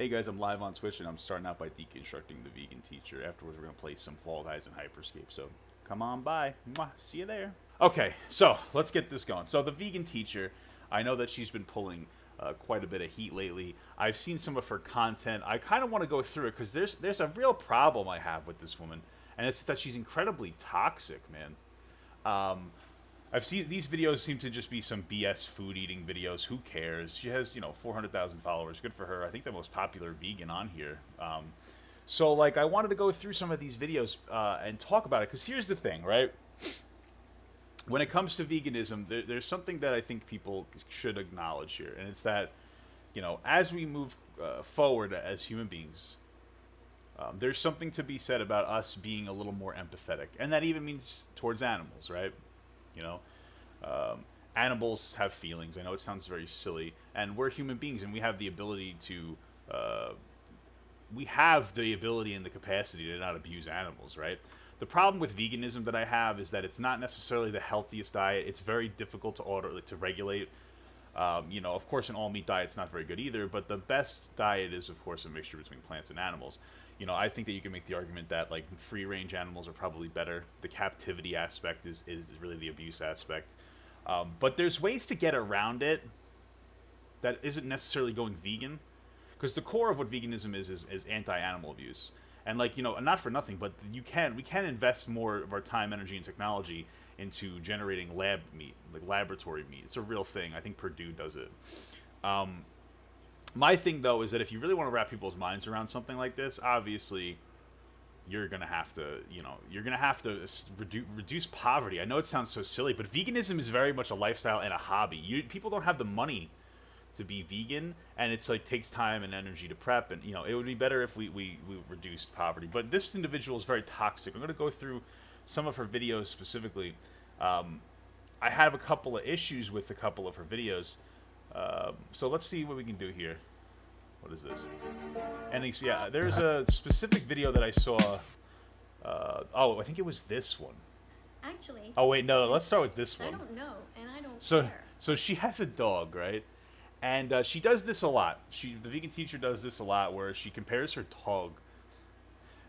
Hey guys, I'm live on Twitch and I'm starting out by deconstructing the vegan teacher. Afterwards, we're going to play some Fall Guys and Hyperscape. So come on by. Mwah. See you there. Okay, so let's get this going. So the vegan teacher, I know that she's been pulling quite a bit of heat lately. I've seen some of her content. I kind of want to go through it because there's a real problem I have with this woman, and it's that she's incredibly toxic, man. I've seen these videos seem to just be some BS food eating videos. Who cares? She has, 400,000 followers. Good for her. I think the most popular vegan on here. So, like, I wanted to go through some of these videos and talk about it. Because here's the thing, right? When it comes to veganism, there's something that I think people should acknowledge here. And it's that, as we move forward as human beings, there's something to be said about us being a little more empathetic. And that even means towards animals, right? You know, animals have feelings. I know it sounds very silly, and we're human beings, and we have the ability to, and the capacity to not abuse animals, right? The problem with veganism that I have is that it's not necessarily the healthiest diet. It's very difficult to regulate. Of course, an all-meat diet's not very good either, but the best diet is, of course, a mixture between plants and animals. I think that you can make the argument that like free-range animals are probably better. The captivity aspect is really the abuse aspect. But there's ways to get around it that isn't necessarily going vegan. Because the core of what veganism is anti-animal abuse. And not for nothing, but we can invest more of our time, energy, and technology into generating lab meat, like laboratory meat. It's a real thing. I think Purdue does it. My thing, though, is that if you really want to wrap people's minds around something like this, obviously, you're gonna have to, reduce poverty. I know it sounds so silly, but veganism is very much a lifestyle and a hobby. People don't have the money to be vegan, and it's like takes time and energy to prep, and it would be better if we reduced poverty. But this individual is very toxic. I'm gonna go through some of her videos specifically. I have a couple of issues with a couple of her videos. So let's see what we can do here. What is this? There's a specific video that I saw. I think it was this one. Actually. Oh wait, no. Let's start with this one. I don't know, and I don't So, care. so she has a dog, right? And she does this a lot. The vegan teacher does this a lot, where she compares her dog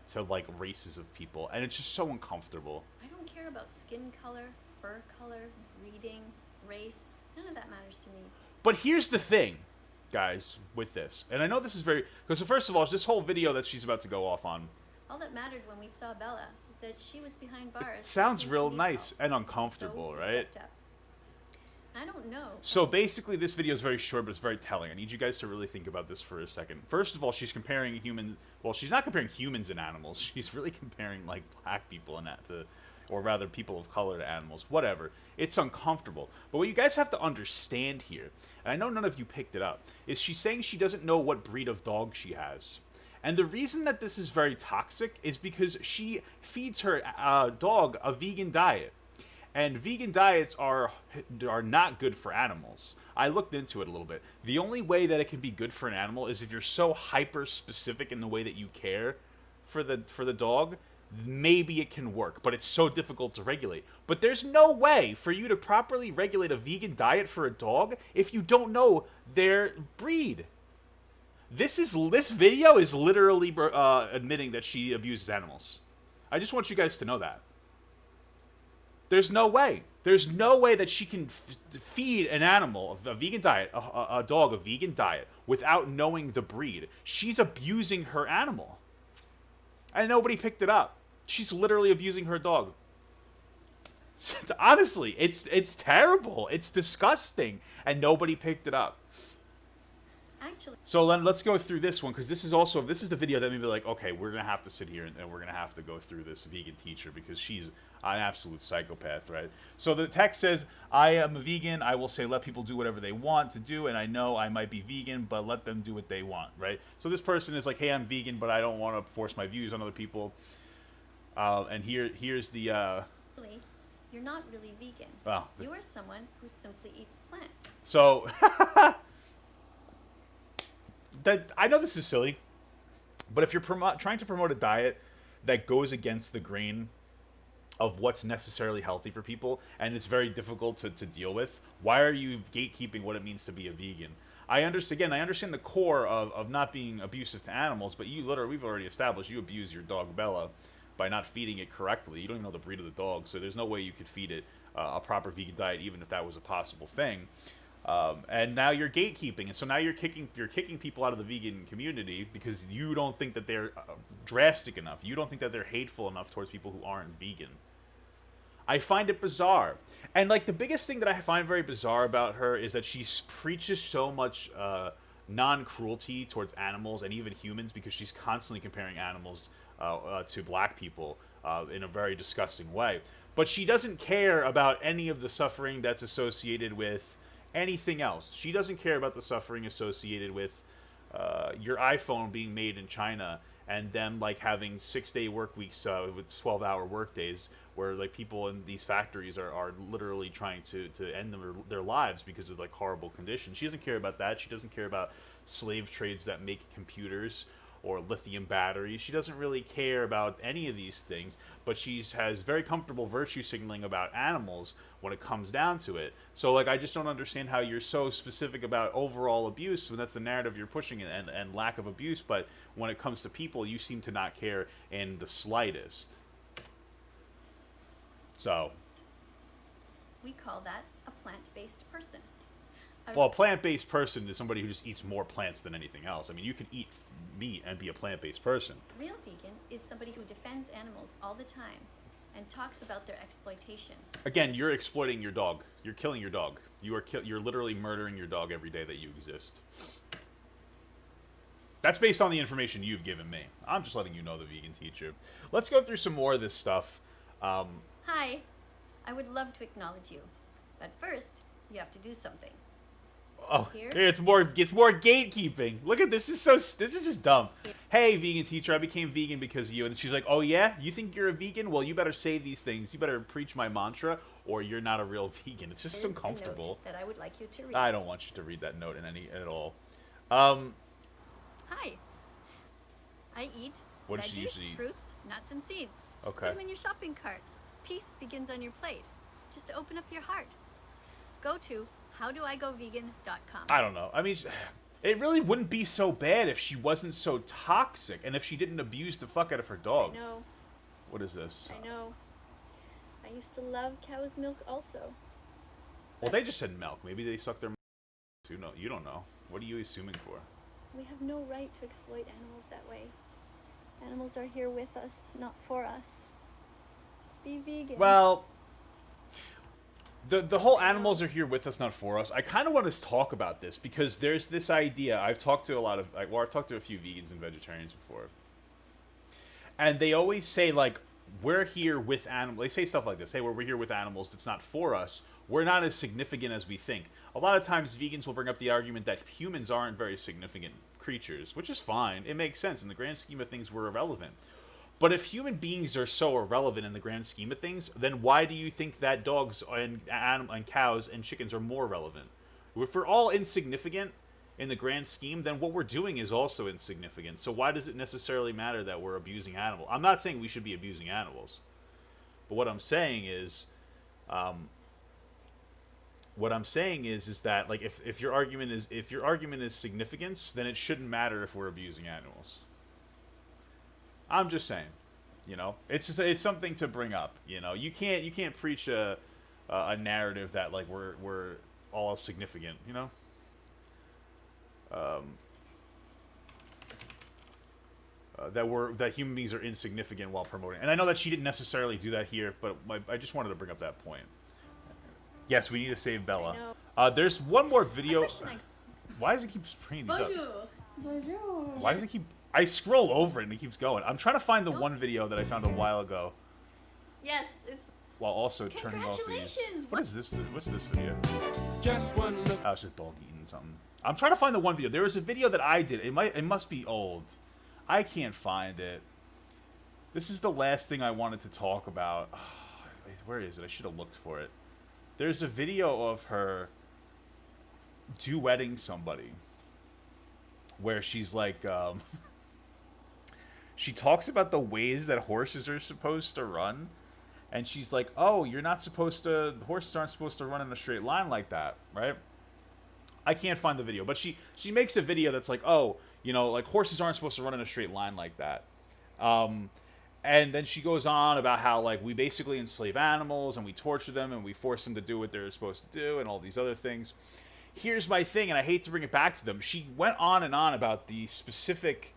to like races of people, and it's just so uncomfortable. I don't care about skin color, fur color, breeding, race. None of that matters to me. But here's the thing, guys, with this. And I know this is very... Because first of all, this whole video that she's about to go off on... All that mattered when we saw Bella is that she was behind bars. It sounds real to nice and uncomfortable, so right? stepped up. I don't know. So basically, this video is very short, but it's very telling. I need you guys to really think about this for a second. First of all, she's comparing humans... Well, she's not comparing humans and animals. She's really comparing, like, black people and that to... Or rather, people of color to animals. Whatever. It's uncomfortable. But what you guys have to understand here, and I know none of you picked it up, is she's saying she doesn't know what breed of dog she has. And the reason that this is very toxic is because she feeds her dog a vegan diet. And vegan diets are not good for animals. I looked into it a little bit. The only way that it can be good for an animal is if you're so hyper specific in the way that you care for the dog. Maybe it can work, but it's so difficult to regulate. But there's no way for you to properly regulate a vegan diet for a dog if you don't know their breed. This video is literally admitting that she abuses animals. I just want you guys to know that. There's no way. There's no way that she can feed an animal a vegan diet, a dog a vegan diet, without knowing the breed. She's abusing her animal. And nobody picked it up. She's literally abusing her dog. Honestly, it's terrible. It's disgusting. And nobody picked it up. Actually. So then let's go through this one, because this is the video that made me like, okay, we're going to have to sit here and we're going to have to go through this vegan teacher, because she's an absolute psychopath, right? So the text says, I am a vegan. I will say let people do whatever they want to do, and I know I might be vegan, but let them do what they want, right? So this person is like, hey, I'm vegan, but I don't want to force my views on other people. And here's the... Actually, you're not really vegan. Well, you are someone who simply eats plants. So... I know this is silly, but if you're trying to promote a diet that goes against the grain of what's necessarily healthy for people, and it's very difficult to deal with, why are you gatekeeping what it means to be a vegan? I understand the core of not being abusive to animals, but we've already established you abuse your dog Bella by not feeding it correctly. You don't even know the breed of the dog, so there's no way you could feed it a proper vegan diet, even if that was a possible thing. And now you're gatekeeping, and so now you're kicking people out of the vegan community because you don't think that they're drastic enough. You don't think that they're hateful enough towards people who aren't vegan. I find it bizarre. And, like, the biggest thing that I find very bizarre about her is that she preaches so much non-cruelty towards animals and even humans, because she's constantly comparing animals to black people in a very disgusting way. But she doesn't care about any of the suffering that's associated with anything else. She doesn't care about the suffering associated with your iPhone being made in China and them, like, having 6-day work weeks with 12-hour work days, where, like, people in these factories are literally trying to end their lives because of, like, horrible conditions. She doesn't care about that. She doesn't care about slave trades that make computers or lithium batteries. She doesn't really care about any of these things, but she has very comfortable virtue signaling about animals when it comes down to it. So, like, I just don't understand how you're so specific about overall abuse when that's the narrative you're pushing, and lack of abuse, but when it comes to people, you seem to not care in the slightest. So, We call that a plant-based person. well, a plant-based person is somebody who just eats more plants than anything else. I mean, you can eat meat and be a plant-based person. Real vegan is somebody who defends animals all the time and talks about their exploitation. Again, you're exploiting your dog. You're killing your dog. You're literally murdering your dog every day that you exist. That's based on the information you've given me. I'm just letting you know, the vegan teacher. Let's go through some more of this stuff. Hi, I would love to acknowledge you, but first, you have to do something. Oh, Here? it's more gatekeeping. Look at this. This is just dumb. Hey, vegan teacher, I became vegan because of you. And she's like, oh yeah, you think you're a vegan? Well, you better say these things. You better preach my mantra, or you're not a real vegan. It's just Here's so a comfortable. note that I would like you to read. I don't want you to read that note at all. Hi. I eat What does she veggies, usually eat? fruits, nuts, and seeds. Just Okay. put them in your shopping cart. Peace begins on your plate. Just to open up your heart. Go to howdoigovegan.com. I don't know. I mean, it really wouldn't be so bad if she wasn't so toxic and if she didn't abuse the fuck out of her dog. I know. What is this? I know. I used to love cow's milk also. Well, they just said milk. Maybe they suck their milk too. No, you don't know. What are you assuming for? We have no right to exploit animals that way. Animals are here with us, not for us. Be vegan. Well, the whole animals are here with us, not for us. I kind of want to talk about this because there's this idea. I've talked to I've talked to a few vegans and vegetarians before, and they always say, like, we're here with animals. They say stuff like this. Hey, we're here with animals. It's not for us. We're not as significant as we think. A lot of times vegans will bring up the argument that humans aren't very significant creatures, which is fine. It makes sense. In the grand scheme of things, we're irrelevant. But if human beings are so irrelevant in the grand scheme of things, then why do you think that dogs and cows and chickens are more relevant? If we're all insignificant in the grand scheme, then what we're doing is also insignificant. So why does it necessarily matter that we're abusing animals? I'm not saying we should be abusing animals, but what I'm saying is, that, like, if your argument is significance, then it shouldn't matter if we're abusing animals. I'm just saying, it's something to bring up. You can't preach a narrative that, like, we're all significant. That human beings are insignificant while promoting. And I know that she didn't necessarily do that here, but I just wanted to bring up that point. Yes, we need to save Bella. There's one more video. Why does it keep bringing these up? Why does it keep... I scroll over it and it keeps going. I'm trying to find the one video that I found a while ago. Yes, it's... While also turning off these... Congratulations! What is this? What's this video? Just one look. Oh, it's just dog eating something. I'm trying to find the one video. There was a video that I did. It must be old. I can't find it. This is the last thing I wanted to talk about. Where is it? I should have looked for it. There's a video of her duetting somebody where she's like, she talks about the ways that horses are supposed to run, and she's like, oh, horses aren't supposed to run in a straight line like that, right? I can't find the video, but she makes a video that's like, oh, you know, like horses aren't supposed to run in a straight line like that. Um, and then she goes on about how like we basically enslave animals and we torture them and we force them to do what they're supposed to do and all these other things. Here's my thing, and I hate to bring it back to them. She went on and on about the specific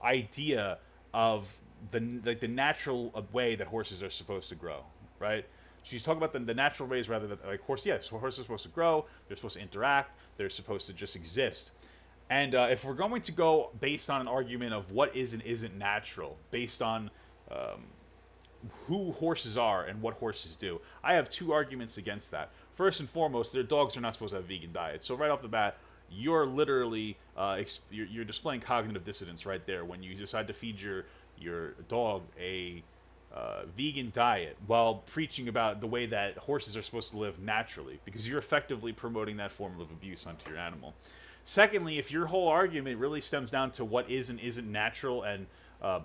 idea of the natural way that horses are supposed to grow, right? She's talking about the natural ways rather than like horse. Yes, horses are supposed to grow. They're supposed to interact. They're supposed to just exist. And if we're going to go based on an argument of what is and isn't natural, based on who horses are and what horses do, I have two arguments against that. First and foremost, their dogs are not supposed to have vegan diets. So right off the bat, you're literally you're displaying cognitive dissonance right there when you decide to feed your dog a vegan diet while preaching about the way that horses are supposed to live naturally, because you're effectively promoting that form of abuse onto your animal. Secondly, if your whole argument really stems down to what is and isn't natural and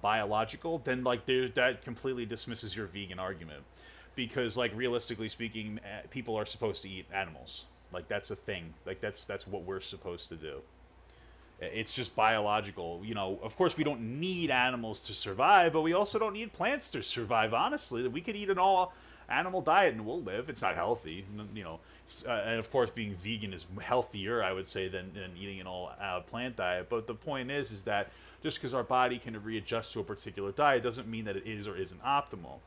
biological, then like that completely dismisses your vegan argument, because like realistically speaking, people are supposed to eat animals. Like that's a thing. Like that's what we're supposed to do. It's just biological. You know, of course we don't need animals to survive, but we also don't need plants to survive, honestly. We could eat an all animal diet and we'll live. It's not healthy, you know. And of course being vegan is healthier, I would say, than eating an all plant diet. But the point is that just because our body can readjust to a particular diet doesn't mean that it is or isn't optimal.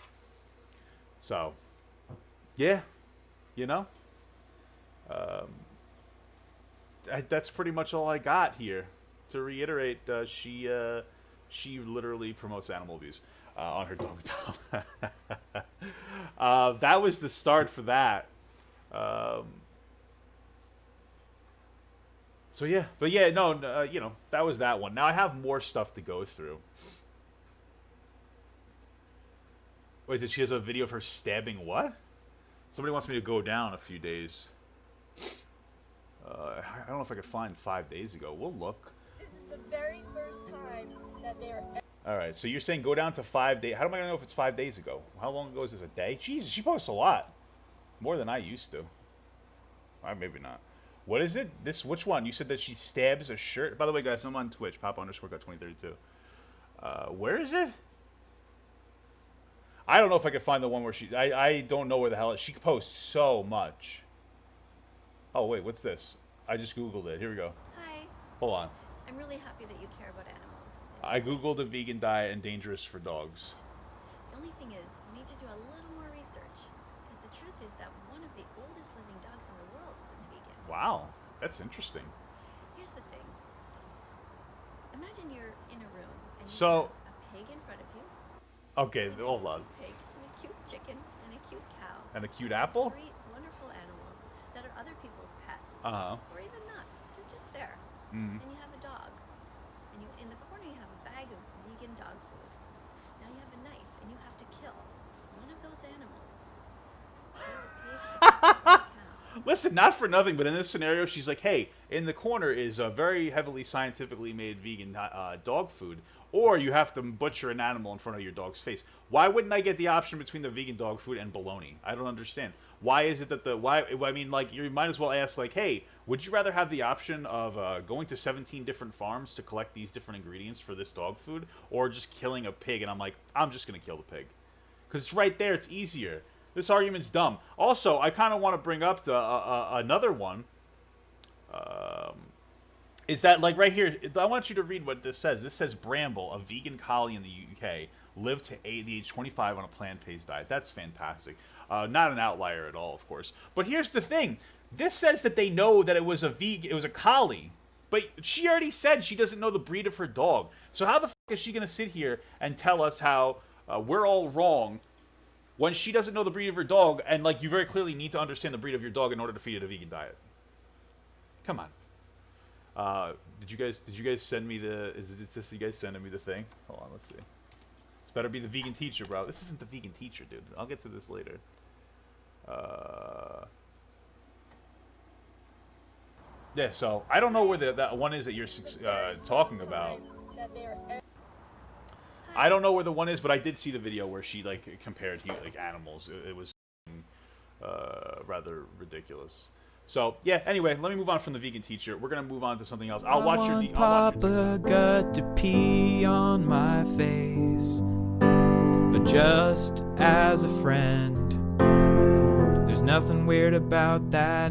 So, yeah, you know. That's pretty much all I got here. To reiterate, she literally promotes animal abuse on her dog doll. That was the start for that. So yeah, but yeah, no, you know, that was that one. Now I have more stuff to go through. Wait, did she has a video of her stabbing what? Somebody wants me to go down a few days. I don't know if I could find 5 days ago. We'll look. This is the very first time that they're... Alright, so you're saying go down to 5 days. How am I going to know if it's 5 days ago? How long ago is this? A day? Jesus, she posts a lot. More than I used to. Maybe not. What is it? Which one? You said that she stabs a shirt? By the way, guys, I'm on Twitch. Papa_got2032. Where is it? I don't know if I could find the one where she... I don't know where the hell... She posts so much. Oh, wait, what's this? I just Googled it. Here we go. Hi. Hold on. I'm really happy that you care about animals. I Googled a vegan diet and dangerous for dogs. The only thing is, we need to do a little more research. Because the truth is that one of the oldest living dogs in the world was vegan. Wow, that's interesting. Here's the thing. Imagine you're in a room and you So- have a pig in front of you. Okay, hold on. A pig and a cute chicken and a cute cow. And a cute apple? Three wonderful animals that are other people's pets. Uh-huh. Or even not. They're just there. Mm. And you have a dog. And in the corner you have a bag of vegan dog food. Now you have a knife and you have to kill one of those animals. Listen, not for nothing, but in this scenario, she's like, hey, in the corner is a very heavily scientifically made vegan dog food, or you have to butcher an animal in front of your dog's face. Why wouldn't I get the option between the vegan dog food and bologna? I don't understand. Why is it that I mean, like, you might as well ask, like, hey, would you rather have the option of going to 17 different farms to collect these different ingredients for this dog food, or just killing a pig? And I'm like, I'm just going to kill the pig. Because it's right there, it's easier. This argument's dumb. Also, I kind of want to bring up another one. Is that, like, right here, I want you to read what this says. This says Bramble, a vegan collie in the UK, lived to the age 25 on a plant-based diet. That's fantastic. Not an outlier at all, of course. But here's the thing. This says that they know that it was a collie. But she already said she doesn't know the breed of her dog. So how the fuck is she going to sit here and tell us how we're all wrong when she doesn't know the breed of her dog, and, like, you very clearly need to understand the breed of your dog in order to feed it a vegan diet? Come on. Did you guys send me the... Is this you guys sending me the thing? Hold on, let's see. This better be the vegan teacher, bro. This isn't the vegan teacher, dude. I'll get to this later. Yeah, so I don't know where that one is that you're talking about. I don't know where the one is, but I did see the video where she, like, compared animals. It was rather ridiculous. So yeah. Anyway, let me move on from the vegan teacher. We're gonna move on to something else. I'll watch your. I'll watch your. Papa got to pee on my face, but just as a friend. There's nothing weird about that.